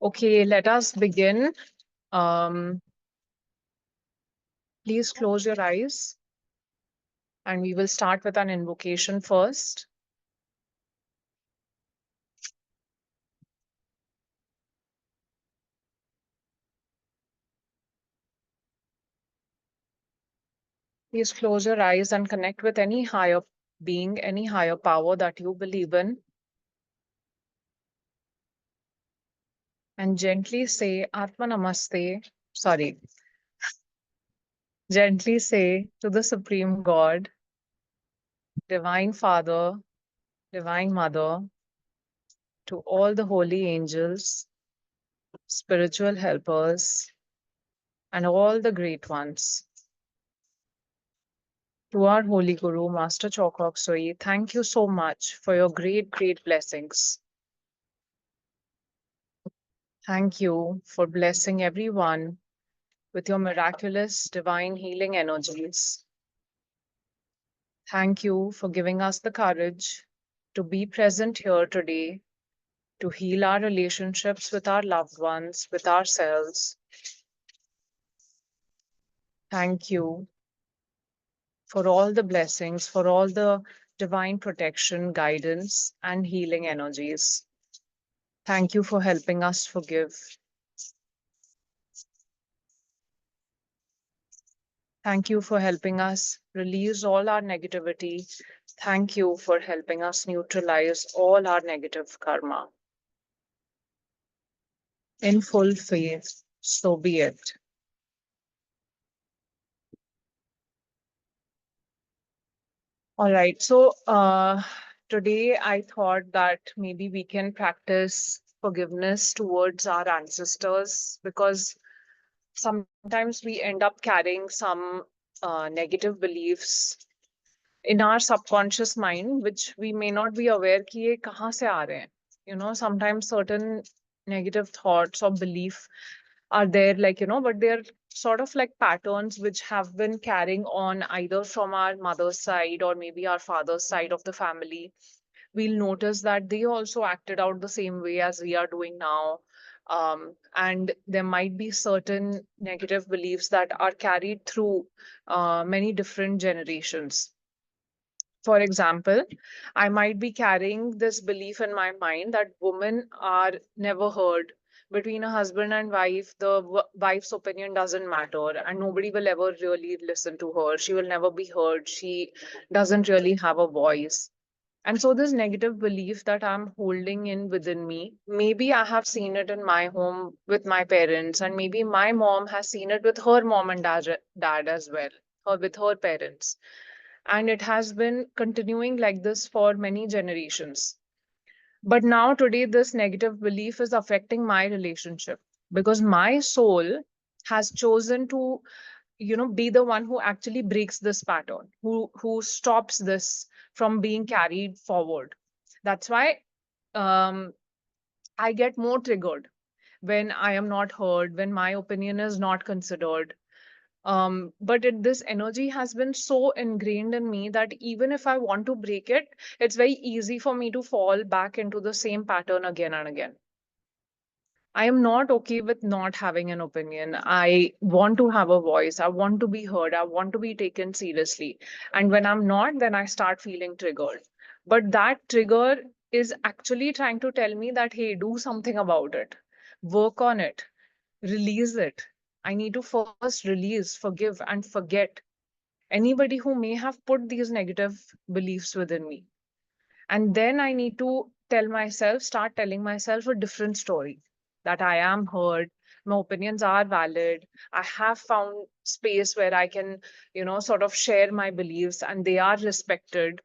Okay, let us begin. Um, Please close your eyes and we will start with an invocation first. Please close your eyes and connect with any higher being, any higher power that you believe in. And gently say Atma Namaste. Sorry, gently say to the Supreme God, Divine Father, Divine Mother, to all the holy angels, spiritual helpers, and all the great ones. To our Holy Guru, Master Chokhok Soi, thank you so much for your great, great blessings. Thank you for blessing everyone with your miraculous divine healing energies. Thank you for giving us the courage to be present here today to heal our relationships with our loved ones, with ourselves. Thank you for all the blessings, for all the divine protection, guidance, and healing energies. Thank you for helping us forgive. Thank you for helping us release all our negativity. Thank you for helping us neutralize all our negative karma. In full faith, so be it. All right. Today I thought that maybe we can practice forgiveness towards our ancestors because sometimes we end up carrying some negative beliefs in our subconscious mind, which we may not be aware कि ये कहाँ से आ रहे हैं. Sometimes certain negative thoughts or belief are there, but they're sort of like patterns which have been carrying on either from our mother's side or maybe our father's side of the family. We'll notice that they also acted out the same way as we are doing now. And there might be certain negative beliefs that are carried through many different generations. For example, I might be carrying this belief in my mind that women are never heard. Between a husband and wife, the wife's opinion doesn't matter, and nobody will ever really listen to her. She will never be heard. She doesn't really have a voice. And so, this negative belief that I'm holding in within me, maybe I have seen it in my home with my parents, and maybe my mom has seen it with her mom and dad as well, or with her parents. And it has been continuing like this for many generations. But now, today, this negative belief is affecting my relationship because my soul has chosen to be the one who actually breaks this pattern, who stops this from being carried forward. That's why um, I get more triggered when I am not heard, when my opinion is not considered. This energy has been so ingrained in me that even if I want to break it, it's very easy for me to fall back into the same pattern again and again. I am not okay with not having an opinion. I want to have a voice. I want to be heard. I want to be taken seriously. And when I'm not, then I start feeling triggered. But that trigger is actually trying to tell me that, hey, do something about it, work on it, release it. I need to first release, forgive, and forget anybody who may have put these negative beliefs within me. And then I need to start telling myself a different story that I am heard, my opinions are valid. I have found space where I can, sort of share my beliefs and they are respected.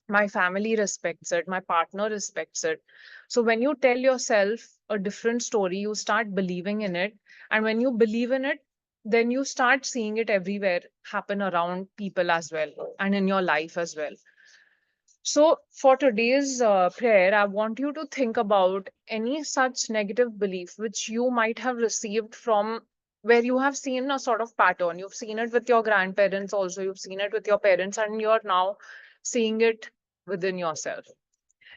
My family respects it, my partner respects it. So when you tell yourself a different story, you start believing in it. And when you believe in it, then you start seeing it everywhere happen around people as well and in your life as well. So, for today's prayer, I want you to think about any such negative belief which you might have received from where you have seen a sort of pattern. You've seen it with your grandparents, also, you've seen it with your parents, and you're now seeing it within yourself.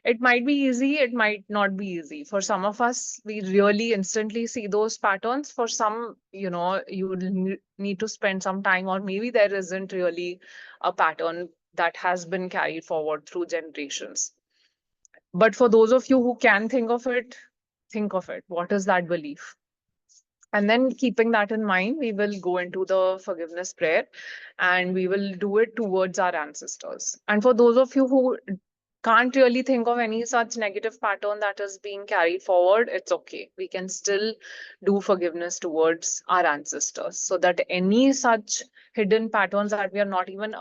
It might be easy, it might not be easy. For some of us, we really instantly see those patterns. For some, you will need to spend some time, or maybe there isn't really a pattern that has been carried forward through generations. But for those of you who can think of it, think of it. What is that belief? And then, keeping that in mind, we will go into the forgiveness prayer and we will do it towards our ancestors. And for those of you who can't really think of any such negative pattern that is being carried forward, it's okay. We can still do forgiveness towards our ancestors so that any such hidden patterns that we are not even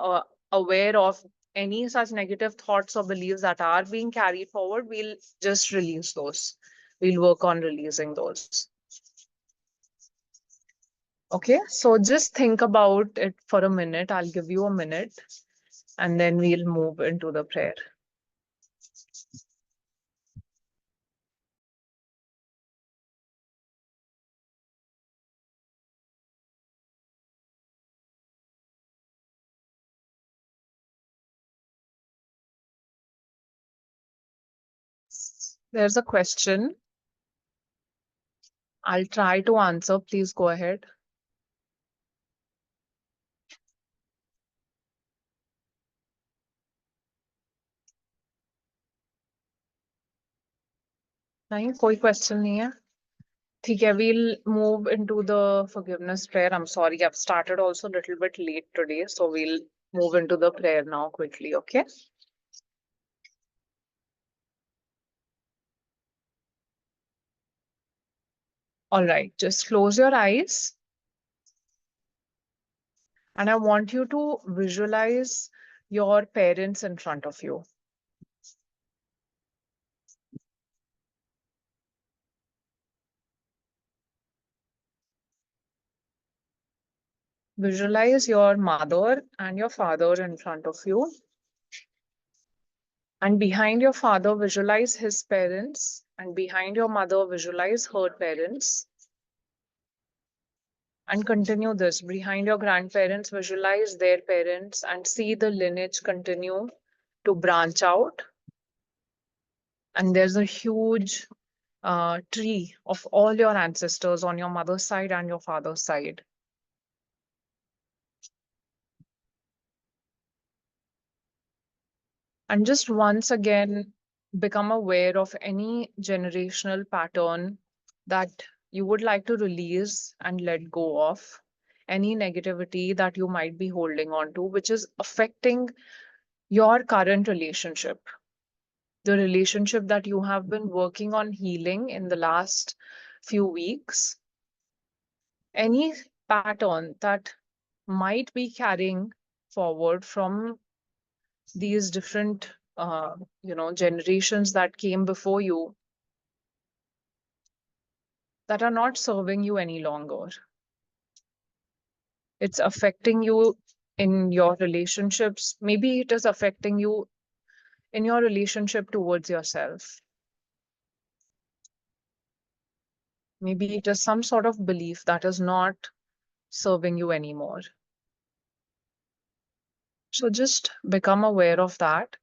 aware of, any such negative thoughts or beliefs that are being carried forward, we'll just release those. We'll work on releasing those. Okay, so just think about it for a minute. I'll give you a minute and then we'll move into the prayer. There's a question. I'll try to answer. Please go ahead. नहीं कोई question नहीं है ठीक है we'll move into the forgiveness prayer. I'm sorry, I've started also a little bit late today, so we'll move into the prayer now quickly. Okay, all right, just close your eyes and I want you to visualize your parents in front of you. Visualize your mother and your father in front of you. And behind your father, visualize his parents. And behind your mother, visualize her parents. And continue this. Behind your grandparents, visualize their parents and see the lineage continue to branch out. And there's a huge tree of all your ancestors on your mother's side and your father's side. And just once again, become aware of any generational pattern that you would like to release and let go of, any negativity that you might be holding on to, which is affecting your current relationship, the relationship that you have been working on healing in the last few weeks, any pattern that might be carrying forward from these different generations that came before you that are not serving you any longer. It's affecting you in your relationships. Maybe it is affecting you in your relationship towards yourself. Maybe it is some sort of belief that is not serving you anymore. So just become aware of that.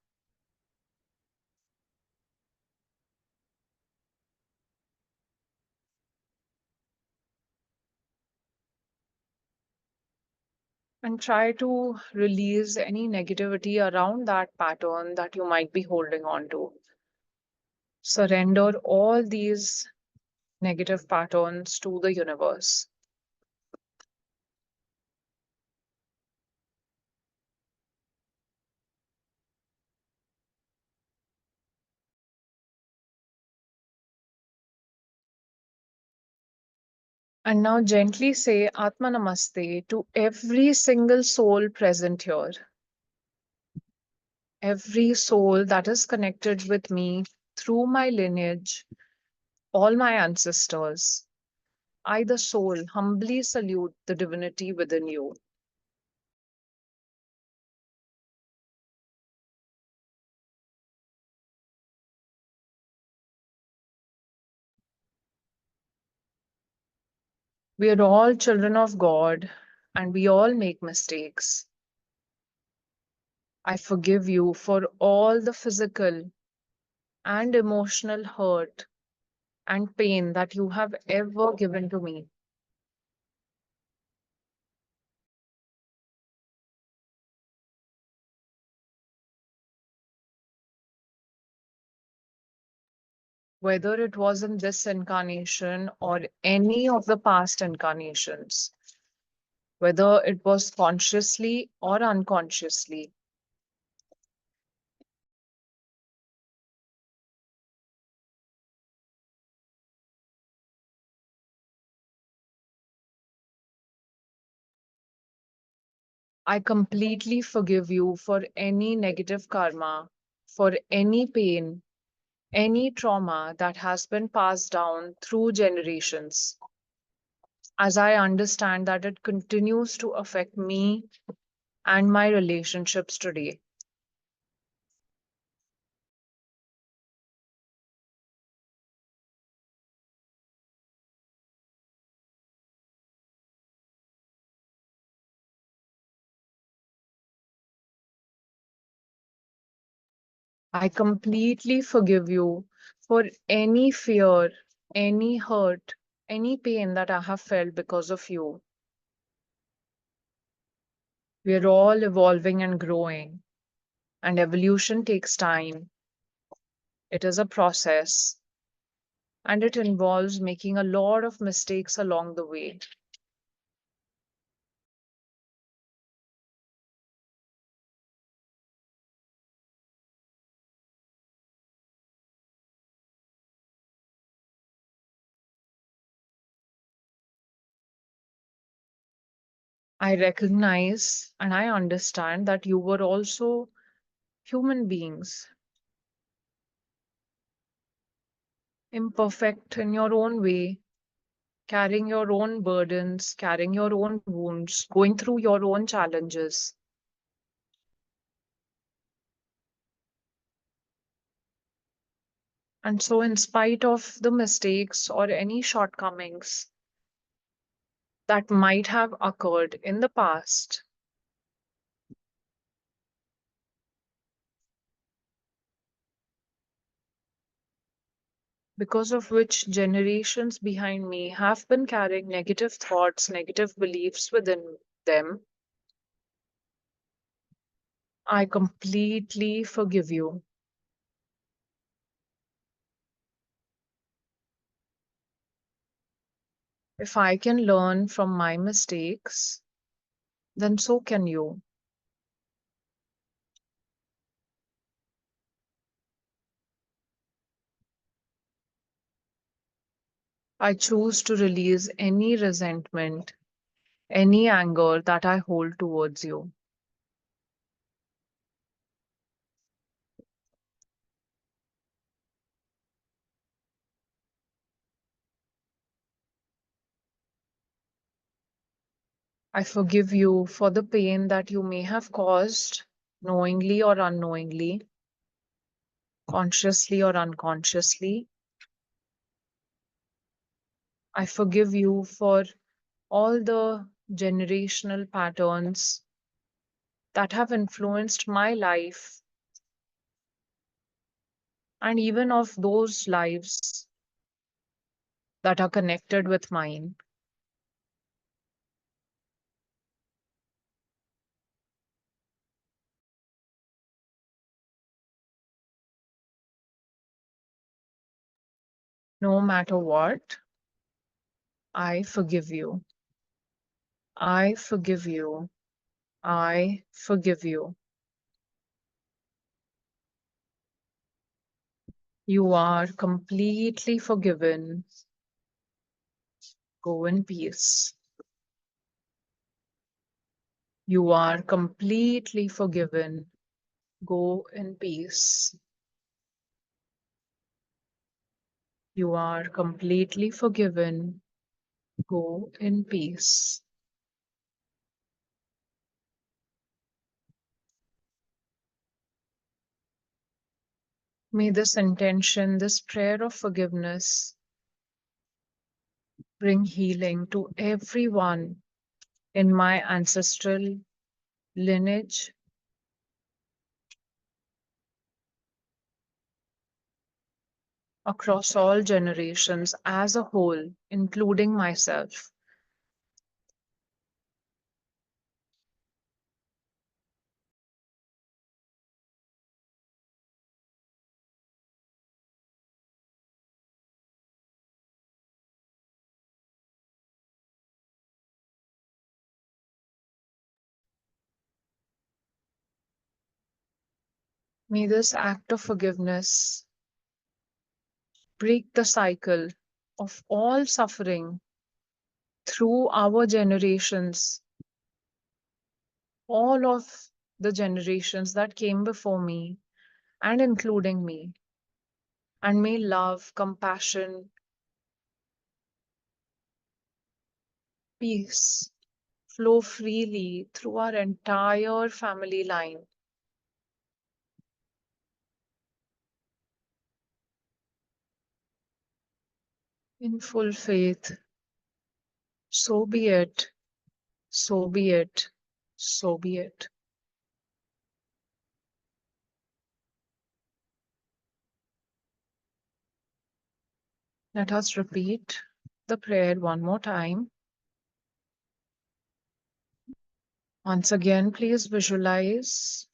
And try to release any negativity around that pattern that you might be holding on to. Surrender all these negative patterns to the universe. And now gently say Atma Namaste to every single soul present here. Every soul that is connected with me through my lineage, all my ancestors. I, the soul, humbly salute the divinity within you. We are all children of God and we all make mistakes. I forgive you for all the physical, and emotional hurt and pain that you have ever given to me. Whether it was in this incarnation or any of the past incarnations, whether it was consciously or unconsciously. I completely forgive you for any negative karma, for any pain, any trauma that has been passed down through generations, as I understand that it continues to affect me and my relationships today. I completely forgive you for any fear, any hurt, any pain that I have felt because of you. We're all evolving and growing, and evolution takes time. It is a process, and it involves making a lot of mistakes along the way. I recognize and I understand that you were also human beings, imperfect in your own way, carrying your own burdens, carrying your own wounds, going through your own challenges. And so, in spite of the mistakes or any shortcomings that might have occurred in the past, because of which generations behind me have been carrying negative thoughts, negative beliefs within them, I completely forgive you. If I can learn from my mistakes, then so can you. I choose to release any resentment, any anger that I hold towards you. I forgive you for the pain that you may have caused, knowingly or unknowingly, consciously or unconsciously. I forgive you for all the generational patterns that have influenced my life and even of those lives that are connected with mine. No matter what, I forgive you. I forgive you. I forgive you. You are completely forgiven. Go in peace. You are completely forgiven. Go in peace. You are completely forgiven. Go in peace. May this intention, this prayer of forgiveness, bring healing to everyone in my ancestral lineage, across all generations as a whole, including myself. May this act of forgiveness break the cycle of all suffering through our generations, all of the generations that came before me, and including me. And may love, compassion, peace flow freely through our entire family line. In full faith, so be it, so be it, so be it. Let us repeat the prayer one more time. Once again, please visualize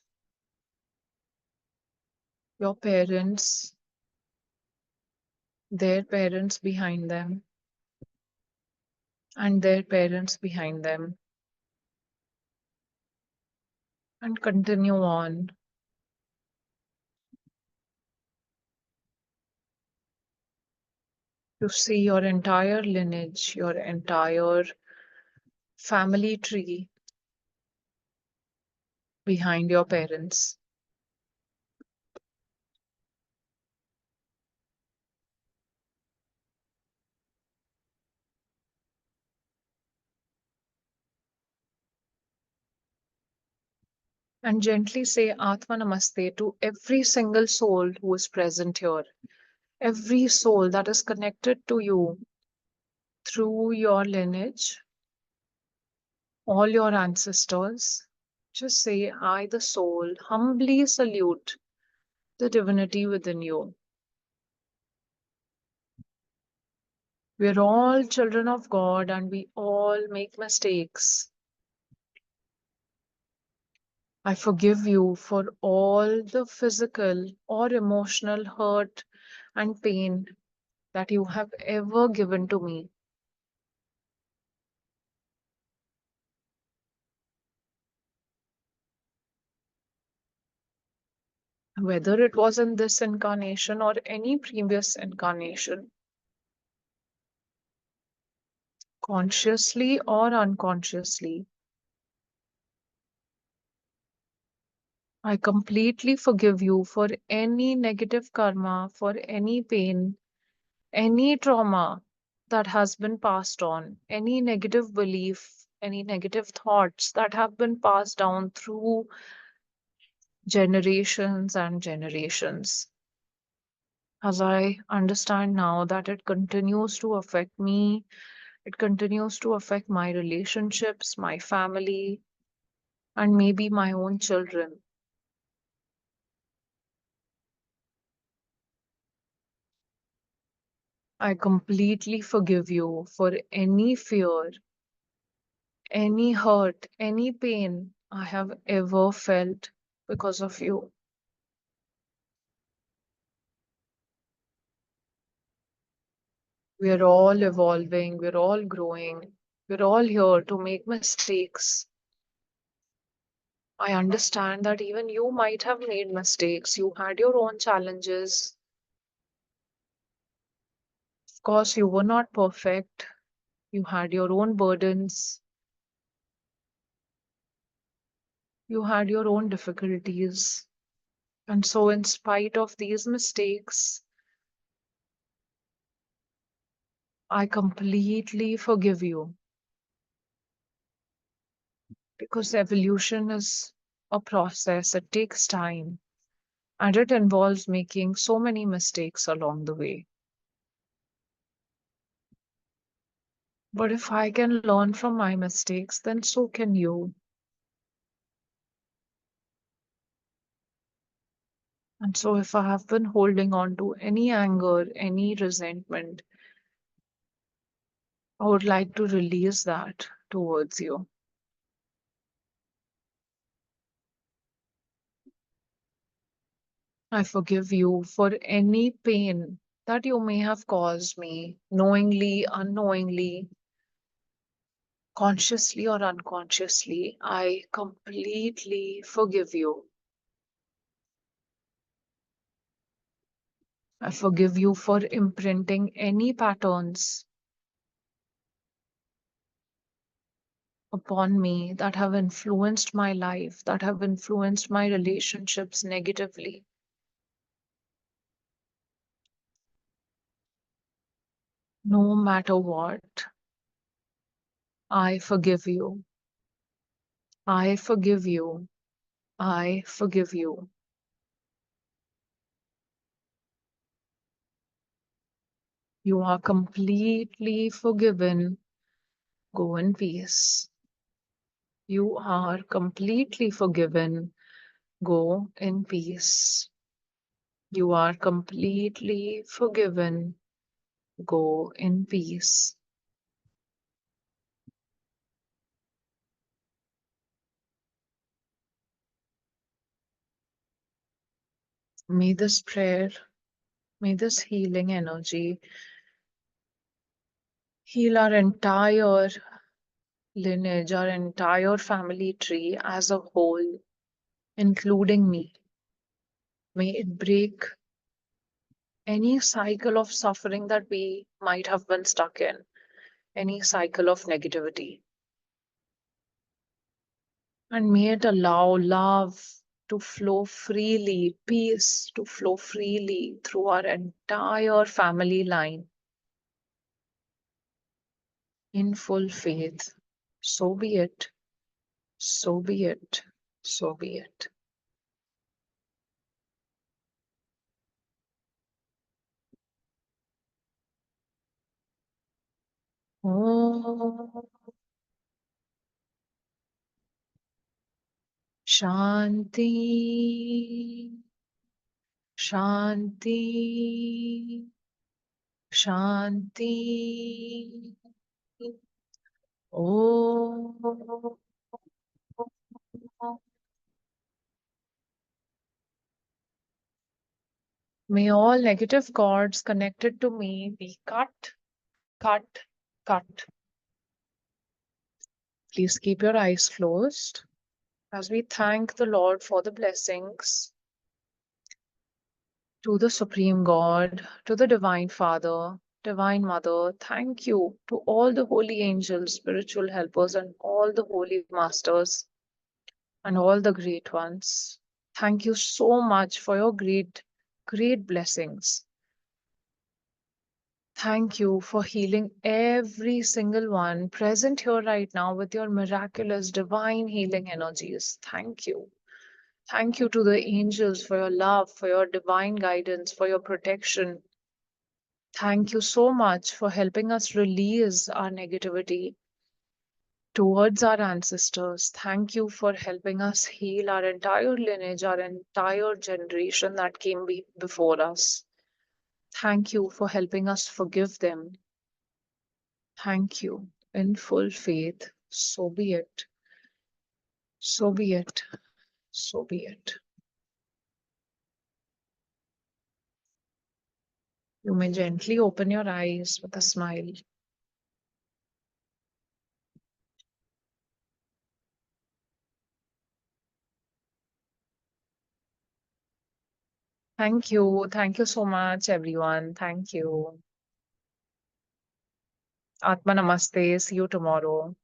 your parents, their parents behind them, and their parents behind them, and continue on to see your entire lineage, your entire family tree behind your parents. And gently say Atma Namaste to every single soul who is present here, every soul that is connected to you through your lineage, all your ancestors. Just say, I, the soul, humbly salute the divinity within you. We're all children of God and we all make mistakes. I forgive you for all the physical or emotional hurt and pain that you have ever given to me. Whether it was in this incarnation or any previous incarnation, consciously or unconsciously, I completely forgive you for any negative karma, for any pain, any trauma that has been passed on, any negative belief, any negative thoughts that have been passed down through generations and generations. As I understand now that it continues to affect me, it continues to affect my relationships, my family, and maybe my own children. I completely forgive you for any fear, any hurt, any pain I have ever felt because of you. We're all evolving, we're all growing, we're all here to make mistakes. I understand that even you might have made mistakes. You had your own challenges. Of course, you were not perfect. You had your own burdens. You had your own difficulties. And so, in spite of these mistakes, I completely forgive you because evolution is a process. It takes time and it involves making so many mistakes along the way. But if I can learn from my mistakes, then so can you. And so, if I have been holding on to any anger, any resentment, I would like to release that towards you. I forgive you for any pain that you may have caused me, knowingly, unknowingly, consciously, or unconsciously. I completely forgive you. I forgive you for imprinting any patterns upon me that have influenced my life, that have influenced my relationships negatively. No matter what, I forgive you. I forgive you. I forgive you. You are completely forgiven. Go in peace. You are completely forgiven. Go in peace. You are completely forgiven. Go in peace. May this prayer, may this healing energy heal our entire lineage, our entire family tree as a whole, including me. May it break any cycle of suffering that we might have been stuck in, any cycle of negativity. And may it allow love to flow freely, peace to flow freely through our entire family line in full faith. So be it. So be it. So be it. Om Shanti, Shanti, Shanti. Om. May all negative cords connected to me be cut, cut, cut. Please keep your eyes closed as we thank the Lord for the blessings to the Supreme God, to the Divine Father, Divine Mother. Thank you to all the holy angels, spiritual helpers, and all the holy masters and all the great ones. Thank you so much for your great, great blessings. Thank you for healing every single one present here right now with your miraculous divine healing energies. Thank you. Thank you to the angels for your love, for your divine guidance, for your protection. Thank you so much for helping us release our negativity towards our ancestors. Thank you for helping us heal our entire lineage, our entire generation that came before us. Thank you for helping us forgive them. Thank you. In full faith, so be it. So be it. So be it. You may gently open your eyes with a smile. Thank you. Thank you so much, everyone. Thank you. Atma Namaste. See you tomorrow.